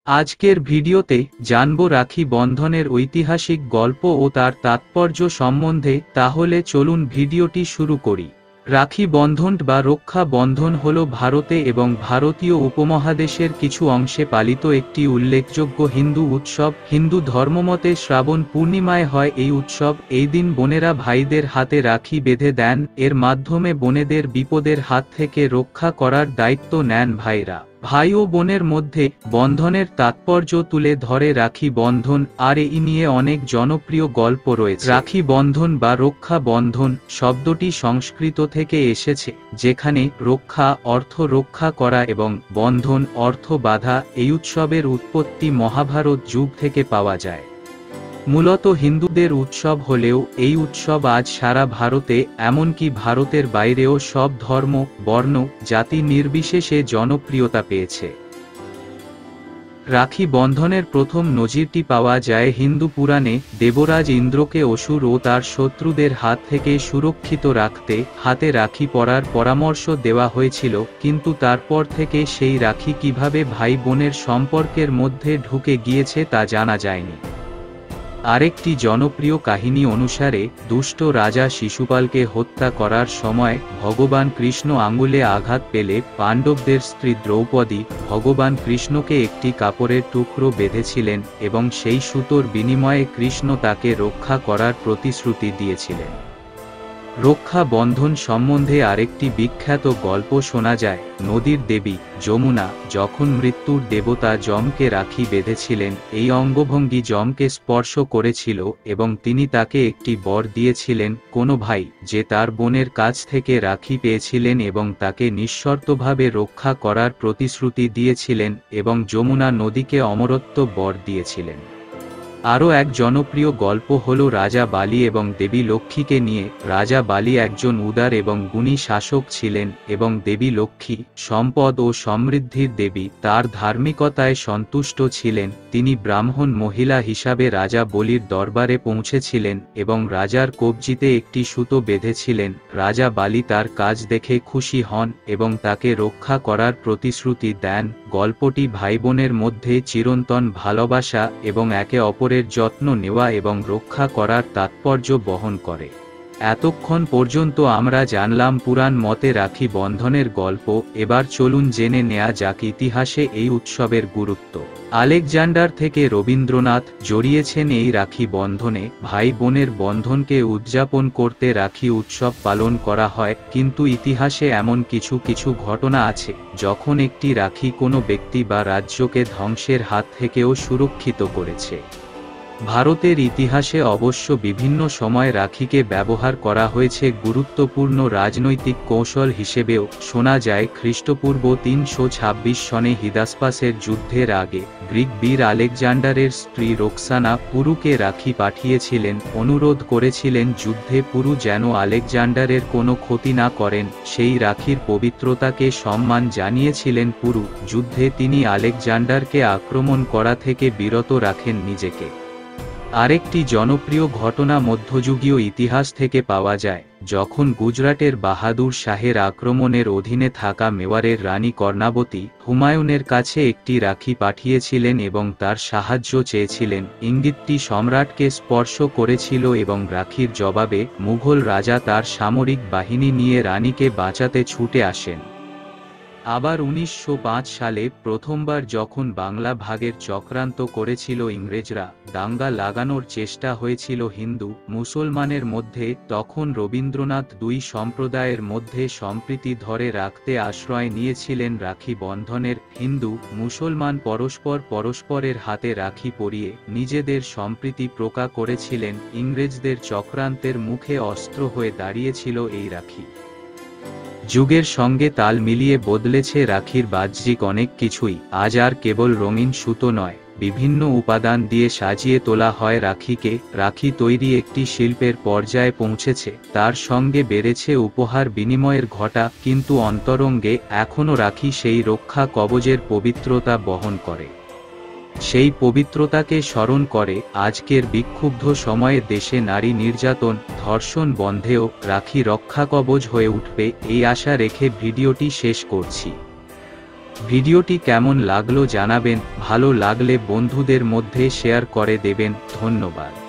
আজকের ভিডিওতে জানব রাখি বন্ধনের ঐতিহাসিক গল্প ও তার তাৎপর্য সম্বন্ধে। তাহলে চলুন ভিডিওটি শুরু করি। রাখি বন্ধন বা রক্ষা বন্ধন হল ভারতে এবং ভারতীয় উপমহাদেশের কিছু অংশে পালিত একটি উল্লেখযোগ্য হিন্দু উৎসব। হিন্দু ধর্মমতে শ্রাবণ পূর্ণিমায় হয় এই উৎসব। এই দিন বোনেরা ভাইদের হাতে রাখি বেঁধে দেন, এর মাধ্যমে বোনেদের বিপদের হাত থেকে রক্ষা করার দায়িত্ব নেন ভাইরা। ভাই ও বোনের মধ্যে বন্ধনের তাৎপর্য তুলে ধরে রাখি বন্ধন, আর এই নিয়ে অনেক জনপ্রিয় গল্প রয়েছে। রাখি বন্ধন বা রক্ষা বন্ধন শব্দটি সংস্কৃত থেকে এসেছে, যেখানে রক্ষা অর্থ রক্ষা করা এবং বন্ধন অর্থ বাঁধা। এই উৎসবের উৎপত্তি মহাভারত যুগ থেকে পাওয়া যায়। মূলত হিন্দুদের উৎসব হলেও এই উৎসব আজ সারা ভারতে, এমনকি ভারতের বাইরেও সব ধর্ম, বর্ণ, জাতি নির্বিশেষে জনপ্রিয়তা পেয়েছে। রাখি বন্ধনের প্রথম নজিরটি পাওয়া যায় হিন্দু পুরাণে। দেবরাজ ইন্দ্রকে অসুর ও তার শত্রুদের হাত থেকে সুরক্ষিত রাখতে হাতে রাখি পরার পরামর্শ দেওয়া হয়েছিল, কিন্তু তারপর থেকে সেই রাখি কিভাবে ভাই বোনের সম্পর্কের মধ্যে ঢুকে গিয়েছে তা জানা যায়নি। আরেকটি জনপ্রিয় কাহিনী অনুসারে দুষ্ট রাজা শিশুপালকে হত্যা করার সময় ভগবান কৃষ্ণ আঙ্গুলে আঘাত পেলে পাণ্ডবদের স্ত্রী দ্রৌপদী ভগবান কৃষ্ণকে একটি কাপড়ের টুকরো বেঁধেছিলেন এবং সেই সুতোর বিনিময়ে কৃষ্ণ তাকে রক্ষা করার প্রতিশ্রুতি দিয়েছিলেন। রক্ষা বন্ধন সম্বন্ধে আরেকটি বিখ্যাত গল্প শোনা যায়। নদীর দেবী যমুনা যখন মৃত্যুর দেবতা যমকে রাখি বেঁধেছিলেন, এই অঙ্গভঙ্গি যমকে স্পর্শ করেছিল এবং তিনি তাকে একটি বর দিয়েছিলেন। কোনো ভাই যে তার বোনের কাছ থেকে রাখি পেয়েছিলেন এবং তাকে নিঃশর্তভাবে রক্ষা করার প্রতিশ্রুতি দিয়েছিলেন, এবং যমুনা নদীকে অমরত্ব বর দিয়েছিলেন। আরও এক জনপ্রিয় গল্প হল রাজা বালি এবং দেবী লক্ষ্মীকে নিয়ে। রাজা বালি একজন উদার এবং গুণী শাসক ছিলেন এবং দেবী লক্ষ্মী সম্পদ ও সমৃদ্ধির দেবী, তার ধার্মিকতায় সন্তুষ্ট ছিলেন। তিনি ব্রাহ্মণ মহিলা হিসাবে রাজা বলির দরবারে পৌঁছেছিলেন এবং রাজার কবজিতে একটি সুতো বেঁধেছিলেন। রাজা বালি তার কাজ দেখে খুশি হন এবং তাকে রক্ষা করার প্রতিশ্রুতি দেন। গল্পটি ভাই বোনের মধ্যে চিরন্তন ভালোবাসা এবং একে অপরের যত্ন নেওয়া এবং রক্ষা করার তাৎপর্য বহন করে। এতক্ষণ পর্যন্ত আমরা জানলাম পুরাণ মতে রাখি বন্ধনের গল্প। এবার চলুন জেনে নেওয়া যাক ইতিহাসে এই উৎসবের গুরুত্ব। আলেকজান্ডার থেকে রবীন্দ্রনাথ জড়িয়েছেন এই রাখি বন্ধনে। ভাই বোনের বন্ধনকে উদযাপন করতে রাখি উৎসব পালন করা হয়, কিন্তু ইতিহাসে এমন কিছু ঘটনা আছে যখন একটি রাখি কোনো ব্যক্তি বা রাজ্যকে ধ্বংসের হাত থেকেও সুরক্ষিত করেছে। ভারতের ইতিহাসে অবশ্য বিভিন্ন সময় রাখিকে ব্যবহার করা হয়েছে গুরুত্বপূর্ণ রাজনৈতিক কৌশল হিসেবেও। শোনা যায় খ্রিস্টপূর্ব 326 সনে হিদাসপাসের যুদ্ধের আগে গ্রিক বীর আলেকজান্ডারের স্ত্রী রোক্সানা পুরুকে রাখি পাঠিয়েছিলেন, অনুরোধ করেছিলেন যুদ্ধে পুরু যেন আলেকজান্ডারের কোনো ক্ষতি না করেন। সেই রাখির পবিত্রতাকে সম্মান জানিয়েছিলেন পুরু। যুদ্ধে তিনি আলেকজান্ডারকে আক্রমণ করা থেকে বিরত রাখেন নিজেকে। আরেকটি জনপ্রিয় ঘটনা মধ্যযুগীয় ইতিহাস থেকে পাওয়া যায়, যখন গুজরাটের বাহাদুর শাহের আক্রমণের অধীনে থাকা মেওয়ারের রানী কর্ণাবতী হুমায়ুনের কাছে একটি রাখি পাঠিয়েছিলেন এবং তার সাহায্য চেয়েছিলেন। ইঙ্গিতটি সম্রাটকে স্পর্শ করেছিল এবং রাখির জবাবে মুঘল রাজা তার সামরিক বাহিনী নিয়ে রানীকে বাঁচাতে ছুটে আসেন। আবার 1905 সালে প্রথমবার যখন বাংলা ভাগের চক্রান্ত করেছিল ইংরেজরা, দাঙ্গা লাগানোর চেষ্টা হয়েছিল হিন্দু মুসলমানের মধ্যে, তখন রবীন্দ্রনাথ দুই সম্প্রদায়ের মধ্যে সম্প্রীতি ধরে রাখতে আশ্রয় নিয়েছিলেন রাখি বন্ধনের। হিন্দু মুসলমান পরস্পরের হাতে রাখি পরিয়ে নিজেদের সম্প্রীতি প্রকাশ করেছিলেন। ইংরেজদের চক্রান্তের মুখে অস্ত্র হয়ে দাঁড়িয়েছিল এই রাখি। যুগের সঙ্গে তাল মিলিয়ে বদলেছে রাখির বাহ্যিক অনেক কিছুই। আজ আর কেবল রঙিন সুতো নয়, বিভিন্ন উপাদান দিয়ে সাজিয়ে তোলা হয় রাখিকে। রাখি তৈরি একটি শিল্পের পর্যায়ে পৌঁছেছে, তার সঙ্গে বেড়েছে উপহার বিনিময়ের ঘটা, কিন্তু অন্তরঙ্গে এখনও রাখি সেই রক্ষা কবচের পবিত্রতা বহন করে। সেই পবিত্রতাকে স্মরণ করে আজকের বিক্ষুব্ধ সময়ে দেশে নারী নির্যাতন, ধর্ষণ বন্ধেও রাখি রক্ষাকবচ হয়ে উঠবে, এই আশা রেখে ভিডিওটি শেষ করছি। ভিডিওটি কেমন লাগলো জানাবেন, ভালো লাগলে বন্ধুদের মধ্যে শেয়ার করে দেবেন। ধন্যবাদ।